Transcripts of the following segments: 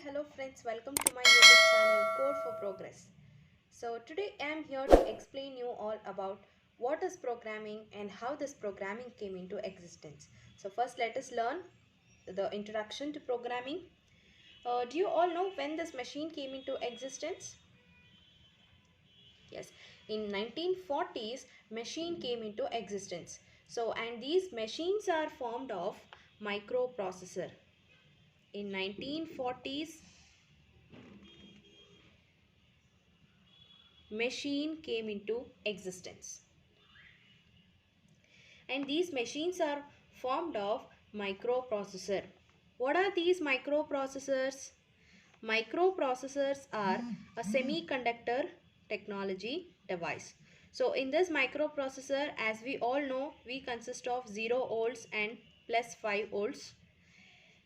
Hello friends, welcome to my YouTube channel Code for Progress. So today I am here to explain you all about what is programming and how this programming came into existence. So first let us learn the introduction to programming. Do you all know when this machine came into existence? Yes, in 1940s machine came into existence. So and these machines are formed of microprocessor. In 1940s machine came into existence, and these machines are formed of microprocessor. What are these microprocessors? Microprocessors are a semiconductor technology device. So in this microprocessor, as we all know, we consist of 0 volts and plus 5 volts.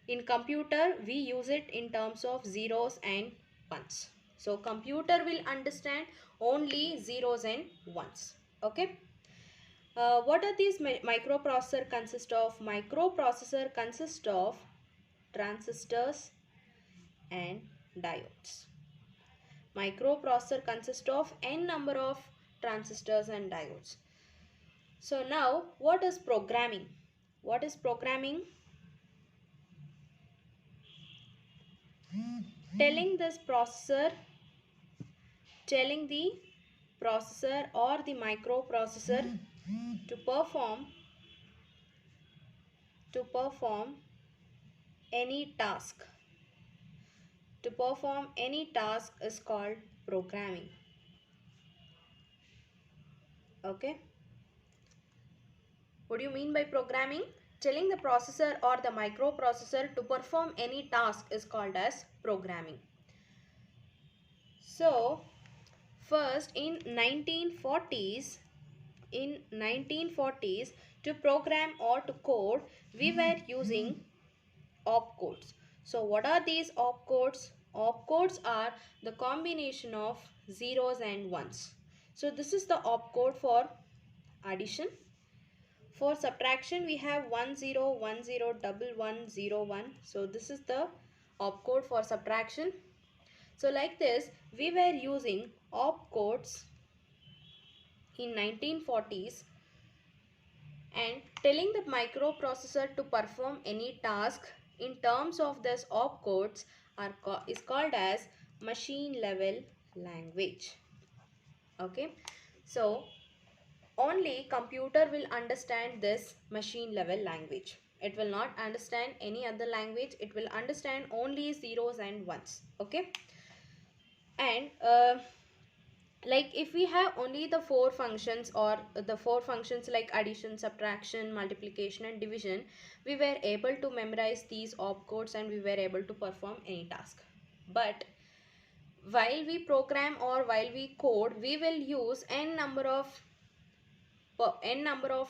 In computer, we use it in terms of zeros and ones. So computer will understand only zeros and ones. Okay. What are these microprocessor consist of? Microprocessor consist of transistors and diodes. Microprocessor consist of n number of transistors and diodes. So now what is programming? What is programming? Telling the processor or the microprocessor to perform any task. To perform any task is called programming. Okay. What do you mean by programming? Telling the processor or the microprocessor to perform any task is called as programming. So, first in 1940s, to program or to code, we were using opcodes. So what are these opcodes? Opcodes are the combination of zeros and ones. So this is the opcode for addition. For subtraction, we have 1 0 1 0 1 0 1. So this is the opcode for subtraction. So like this, we were using opcodes in 1940s, and telling the microprocessor to perform any task in terms of this opcodes is called as machine level language. Okay, so only computer will understand this machine level language. It will not understand any other language. It will understand only zeros and ones. Okay, and like if we have only the four functions, or the four functions like addition, subtraction, multiplication and division, we were able to memorize these opcodes and we were able to perform any task. But while we program or while we code, we will use n number of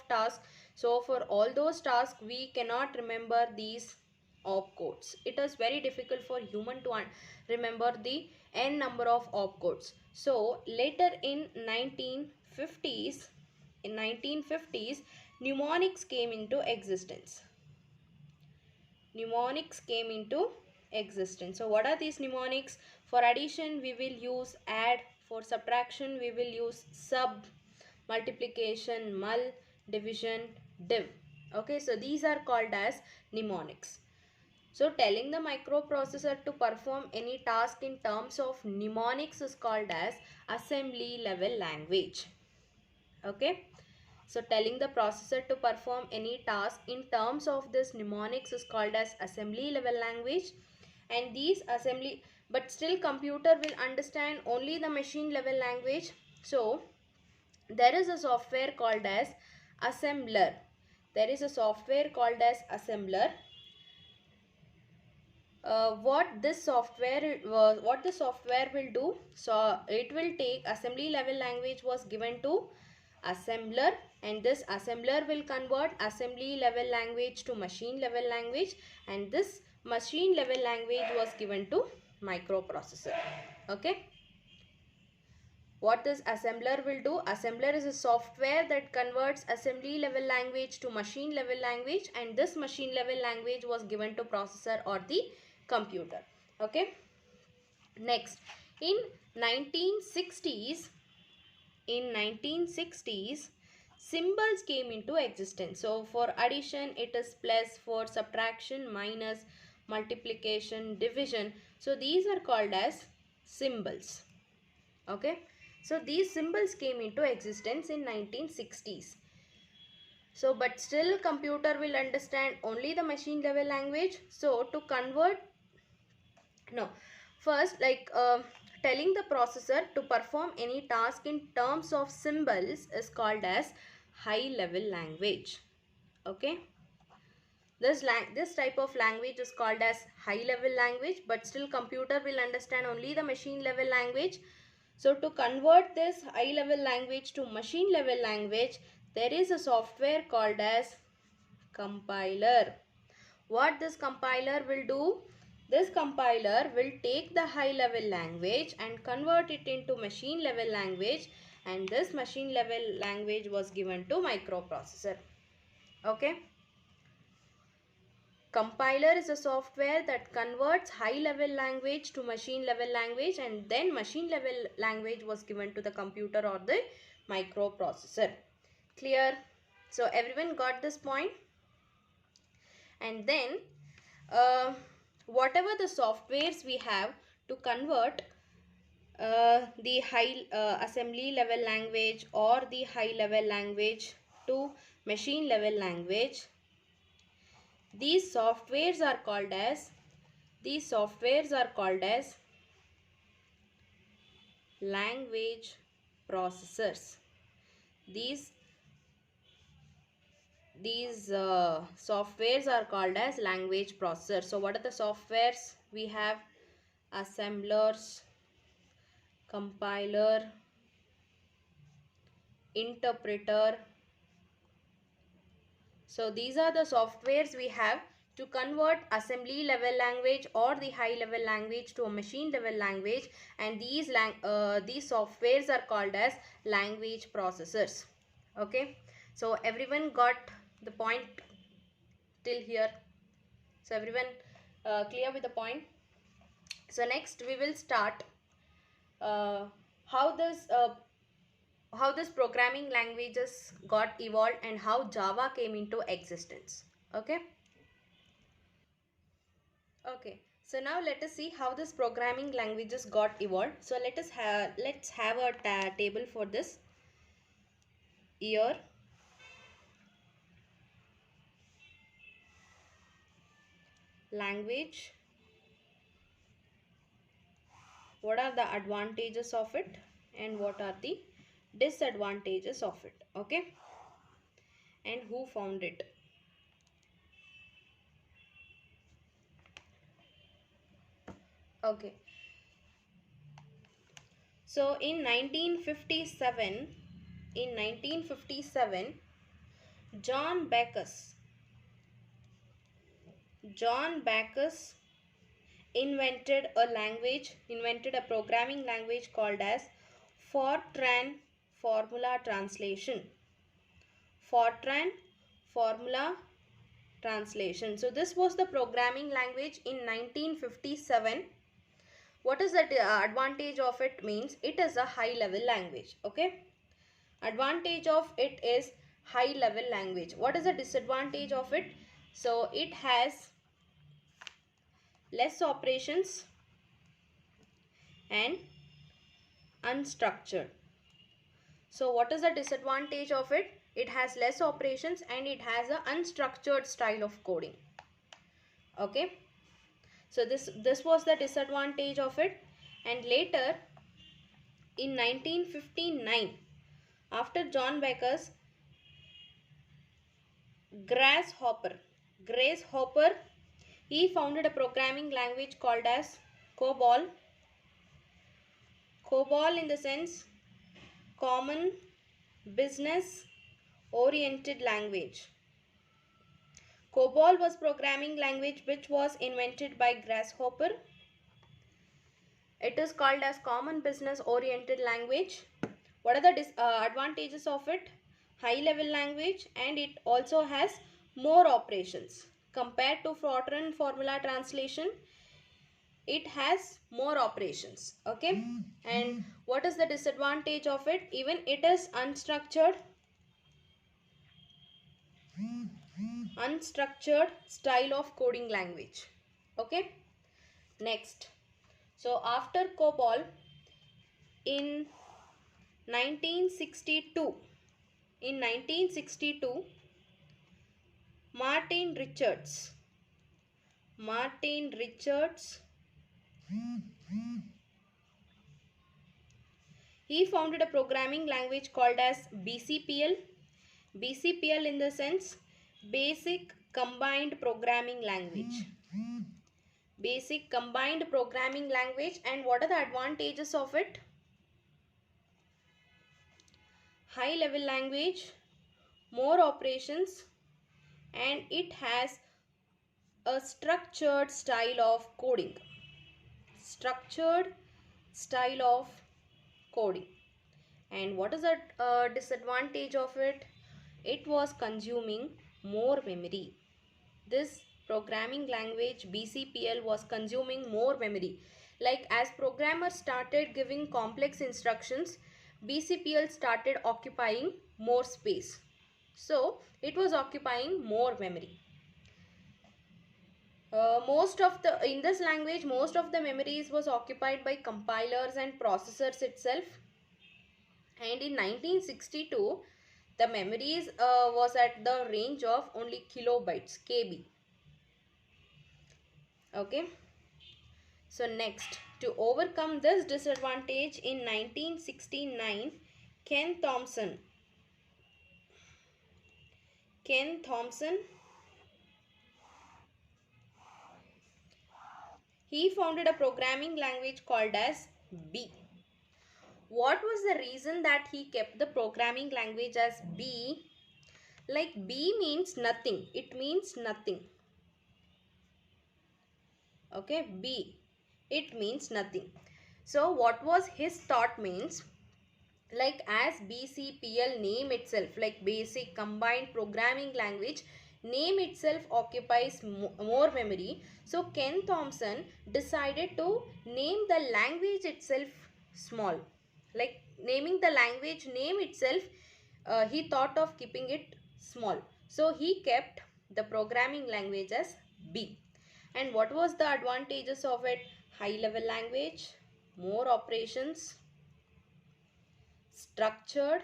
tasks. So for all those tasks, we cannot remember these opcodes. It is very difficult for human to remember the n number of opcodes. So later in 1950s, mnemonics came into existence. Mnemonics came into existence. So what are these mnemonics? For addition, we will use add. For subtraction, we will use sub. Multiplication, mul. Division, div. Okay, so these are called as mnemonics. So telling the microprocessor to perform any task in terms of mnemonics is called as assembly level language. Okay, so telling the processor to perform any task in terms of this mnemonics is called as assembly level language. And these assembly, but still computer will understand only the machine level language. So there is a software called as assembler. There is a software called as assembler. What the software will do? So it will take assembly level language was given to assembler, and this assembler will convert assembly level language to machine level language, and this machine level language was given to microprocessor. Okay. What this assembler will do? Assembler is a software that converts assembly level language to machine level language, and this machine level language was given to processor or the computer. Okay. Next, in 1960s, in 1960s, symbols came into existence. So for addition it is plus, for subtraction minus, multiplication division. So these are called as symbols. Okay. So these symbols came into existence in 1960s. So but still computer will understand only the machine level language. So to convert, no, first telling the processor to perform any task in terms of symbols is called as high level language. Okay. This type of language is called as high level language, but still computer will understand only the machine level language. So to convert this high level language to machine level language, there is a software called as compiler. What this compiler will do? This compiler will take the high level language and convert it into machine level language, and this machine level language was given to microprocessor. Okay. Compiler is a software that converts high level language to machine level language, and then machine level language was given to the computer or the microprocessor. Clear? So everyone got this point? And then whatever the softwares we have to convert the high assembly level language or the high level language to machine level language, these softwares are called as language processors. These softwares are called as language processors. So what are the softwares we have? Assemblers, compiler, interpreter. So these are the softwares we have to convert assembly level language or the high level language to a machine level language, and these softwares are called as language processors. Okay. So everyone got the point till here? So everyone clear with the point? So next we will start uh, how this programming languages got evolved and how Java came into existence. Okay. Okay. So now let us see how this programming languages got evolved. So let's have a table for this. Year, language, what are the advantages of it and what are the disadvantages of it. Okay. And who found it. Okay. So in 1957, John Backus invented a programming language called as Fortran formula translation. Fortran formula translation. So this was the programming language in 1957. What is the advantage of it? Means it is a high level language. Okay. Advantage of it is high level language. What is the disadvantage of it? So it has less operations and unstructured. So what is the disadvantage of it? It has less operations and it has an unstructured style of coding. Okay. So this was the disadvantage of it. And later in 1959, after John Backus, Grace Hopper, he founded a programming language called as COBOL. COBOL in the sense Common Business Oriented Language. COBOL was programming language which was invented by Grasshopper. It is called as Common Business Oriented Language. What are the advantages of it? High level language, and it also has more operations. Compared to Fortran formula translation, it has more operations. Okay, and what is the disadvantage of it? Even it is unstructured style of coding language. Okay, next, so after COBOL in 1962, in 1962, Martin Richards he founded a programming language called as BCPL. BCPL in the sense Basic Combined Programming Language. Basic Combined Programming Language. And what are the advantages of it? High level language, more operations, and it has a structured style of coding. Structured style of coding. And what is the disadvantage of it? It was consuming more memory. This programming language BCPL was consuming more memory. Like as programmers started giving complex instructions, BCPL started occupying more space. So it was occupying more memory. In this language, most of the memories was occupied by compilers and processors itself. And in 1962, the memories was at the range of only kilobytes, KB. Okay. So next, to overcome this disadvantage in 1969, Ken Thompson he founded a programming language called as B. What was the reason that he kept the programming language as B? Like B means nothing. It means nothing. Okay, B. It means nothing. So what was his thought means? Like as BCPL name itself, like Basic Combined Programming Language, name itself occupies more memory. So Ken Thompson decided to name the language itself small. Like naming the language name itself, he thought of keeping it small. So he kept the programming language as B. And what was the advantages of it? High level language, more operations, structured,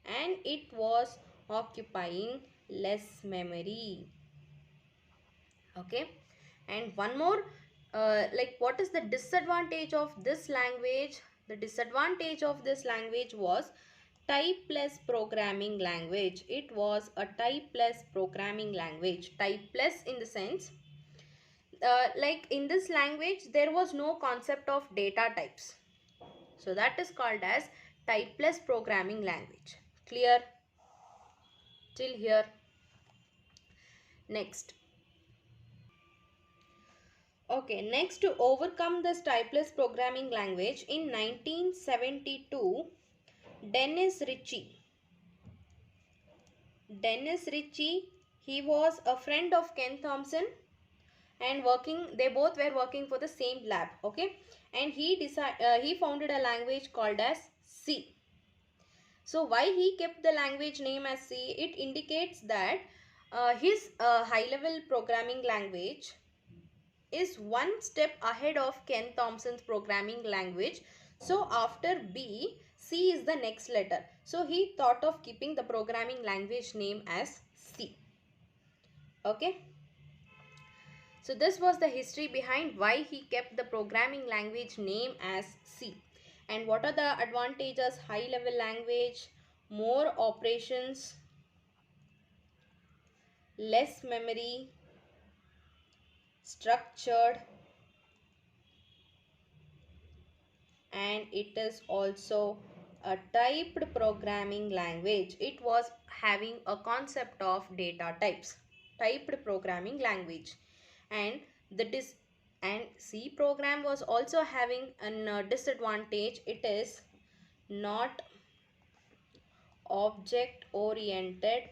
and it was occupying less memory. Okay, and one more, like what is the disadvantage of this language? The disadvantage of this language was typeless programming language. It was a typeless programming language. Typeless in the sense, like in this language there was no concept of data types. So that is called as typeless programming language. Clear till here? Next. Okay, next, to overcome this typeless programming language in 1972, Dennis Ritchie, he was a friend of Ken Thompson and they both were working for the same lab. Okay, and he founded a language called as C. So why he kept the language name as C? It indicates that his high level programming language is one step ahead of Ken Thompson's programming language. So after B, C is the next letter. So he thought of keeping the programming language name as C. Okay. So this was the history behind why he kept the programming language name as C. And what are the advantages? High level language, more operations, less memory, structured, and it is also a typed programming language. It was having a concept of data types. Typed programming language. And C program was also having a disadvantage. It is not object oriented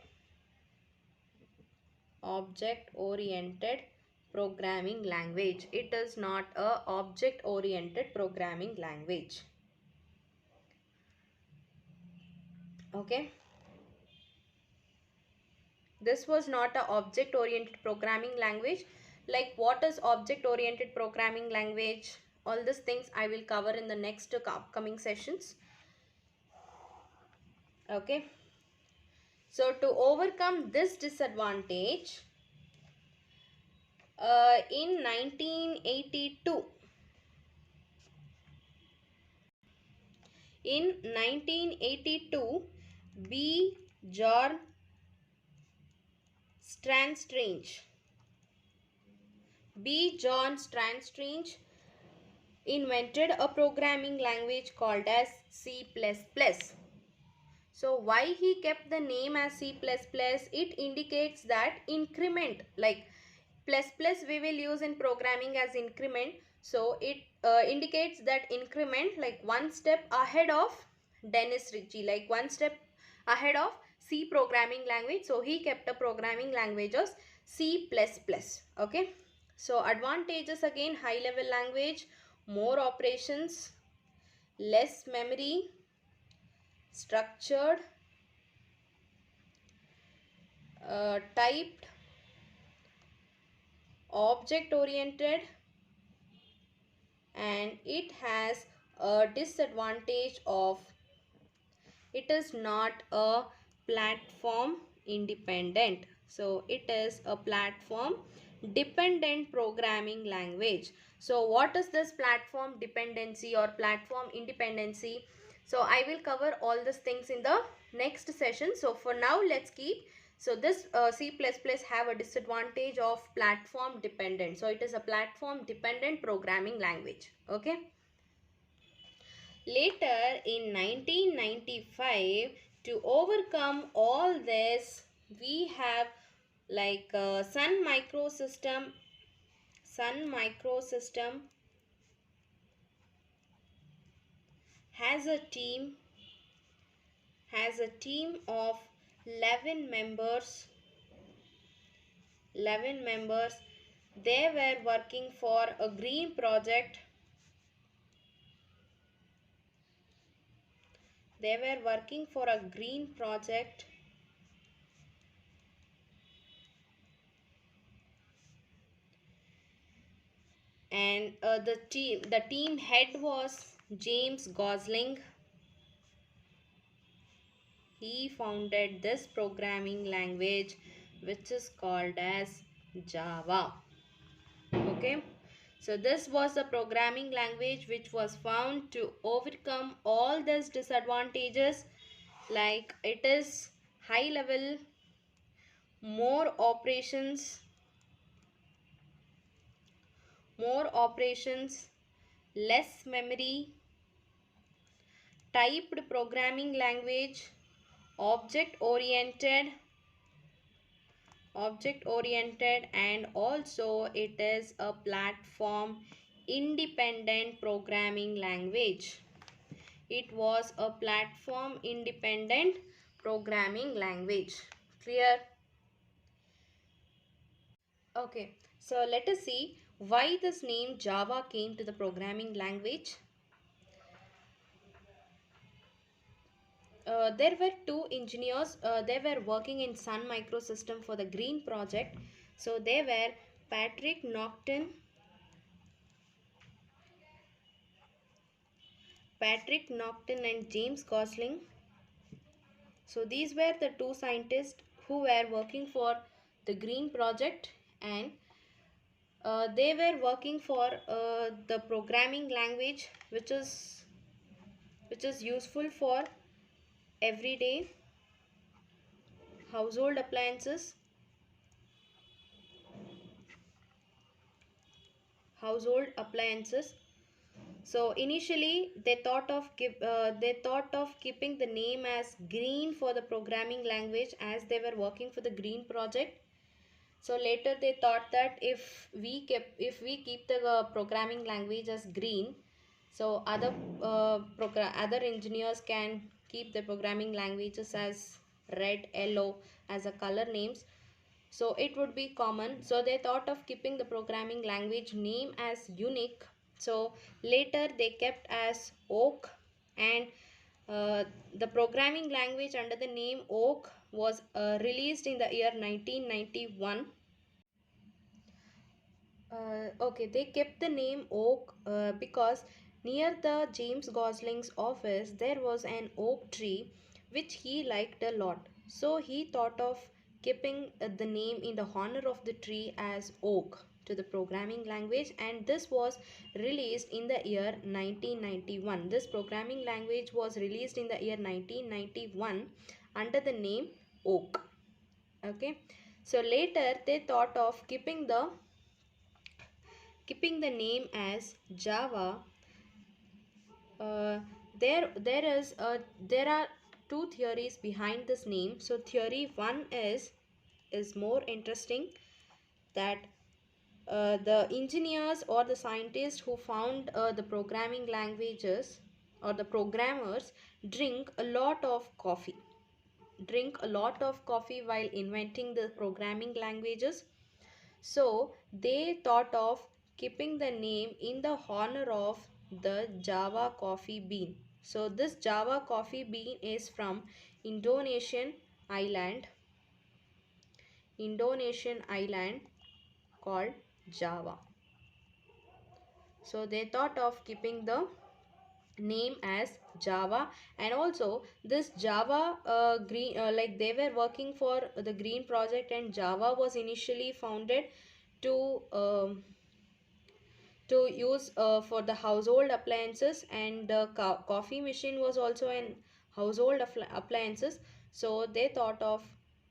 programming language. It is not a object oriented programming language. Okay. This was not a object oriented programming language. Like, what is object oriented programming language? All these things I will cover in the next upcoming sessions. Okay. So to overcome this disadvantage, in 1982, B. John Strandstrange invented a programming language called as C++. So why he kept the name as C++? It indicates that increment, like plus plus we will use in programming as increment. So it indicates that increment, like one step ahead of Dennis Ritchie, like one step ahead of C programming language. So he kept a programming language as C++. Okay. So advantages again: high level language, more operations, less memory, structured, typed, object oriented, and it has a disadvantage of it is not a platform independent. So it is a platform dependent programming language. So what is this platform dependency or platform independency? So I will cover all these things in the next session. So for now, let's keep. So this C++ have a disadvantage of platform dependent. So it is a platform dependent programming language. Okay. Later in 1995, to overcome all this, we have like Sun Microsystem has a team of 11 members. They were working for a green project. And the team head was James Gosling. He founded this programming language, which is called as Java. Okay. So this was the programming language which was found to overcome all these disadvantages, like it is high level, more operations, less memory, typed programming language, object oriented, and also it is a platform independent programming language. It was a platform independent programming language. Clear? Okay, so let us see why this name Java came to the programming language. There were two engineers. They were working in Sun Microsystem for the green project. So they were Patrick Naughton and James Gosling. So these were the two scientists who were working for the green project, and they were working for the programming language which is useful for everyday household appliances. So initially they thought of keeping the name as green for the programming language, as they were working for the green project. So later they thought that if we keep the programming language as green, so other engineers can keep the programming languages as red, yellow as a color names. so it would be common. So they thought of keeping the programming language name as unique. So later they kept as Oak, and the programming language under the name Oak was released in the year 1991. Okay, they kept the name Oak because near the James Gosling's office there was an oak tree which he liked a lot. So he thought of keeping the name in the honor of the tree as Oak to the programming language, and this was released in the year 1991. This programming language was released in the year 1991 under the name Oak. Okay, so later they thought of keeping the name as Java. uh, there are two theories behind this name. So theory one is more interesting, that the engineers or the scientists who found the programming languages, or the programmers, drink a lot of coffee while inventing the programming languages. So they thought of keeping the name in the honor of the Java coffee bean. So this Java coffee bean is from Indonesian island, Indonesian island called Java. So they thought of keeping the name as Java. And also this Java green, like they were working for the green project, and Java was initially founded to use for the household appliances, and the coffee machine was also an household appliances. So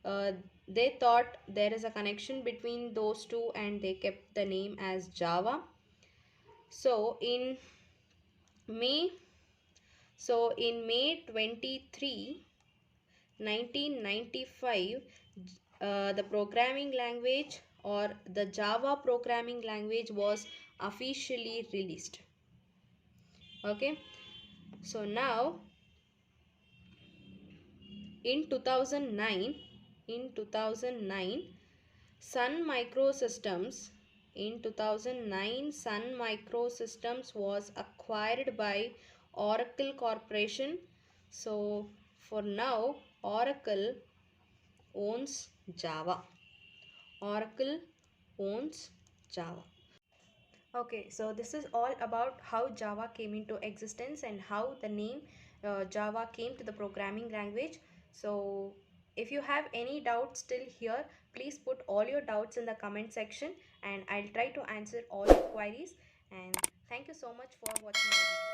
uh, they thought there is a connection between those two, and they kept the name as Java. So in May May 23, 1995, the programming language, or the Java programming language, was officially released. Okay, so now in 2009, in 2009 Sun Microsystems in 2009 Sun Microsystems was acquired by Oracle Corporation. So for now Oracle owns Java. Oracle owns Java. Okay, so this is all about how Java came into existence and how the name Java came to the programming language. So if you have any doubts still here, please put all your doubts in the comment section, and I'll try to answer all your queries. And thank you so much for watching my video.